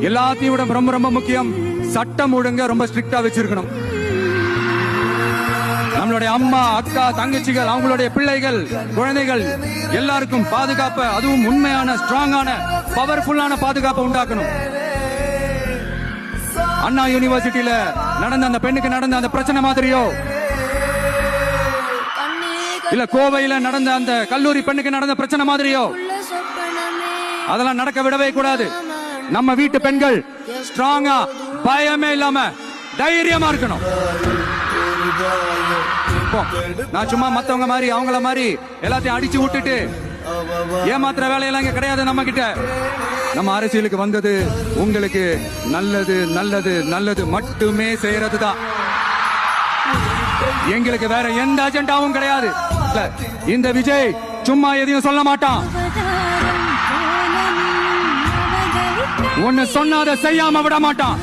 எல்லாத்தையும் விட ரொம்ப ரொம்ப முக்கியம், சட்டம் ஒழுங்க ரொம்ப ஸ்ட்ரிக்டா வச்சிருக்கணும். நம்மளுடைய அம்மா, அக்கா, தங்கச்சிகள், அவங்களுடைய பிள்ளைகள், குழந்தைகள் எல்லாருக்கும் பாதுகாப்பு, அதுவும் உண்மையான ஸ்ட்ராங்கான பவர்ஃபுல்லான பாதுகாப்பை உண்டாக்கணும். அண்ணா யூனிவர்சிட்டியில நடந்த அந்த பெண்ணுக்கு நடந்த அந்த பிரச்சனை மாதிரியோ, இல்ல கோவையில நடந்த அந்த கல்லூரி பெண்ணுக்கு நடந்த பிரச்சனை மாதிரியோ அதெல்லாம் நடக்க விடவே கூடாது. நம்ம வீட்டு பெண்கள் ஸ்ட்ராங்கா, பயமே இல்லாம தைரியமா இருக்கணும். நான் சும்மா மத்தவங்க மாதிரி அவங்கள மாதிரி எல்லாத்தையும் அடிச்சு விட்டுட்டு ஏமாத்துற வேலையெல்லாம் இங்க கிடையாது. நம்ம கிட்ட நம்ம அரசியலுக்கு வந்தது உங்களுக்கு நல்லது நல்லது நல்லது மட்டுமே செய்யறதுதான். எங்களுக்கு வேற எந்த அஜெண்டாவும் கிடையாது. இந்த விஜய் சும்மா எதையும் சொல்ல மாட்டான். ஒன்னு சொன்னாத செய்யாம விட மாட்டான்.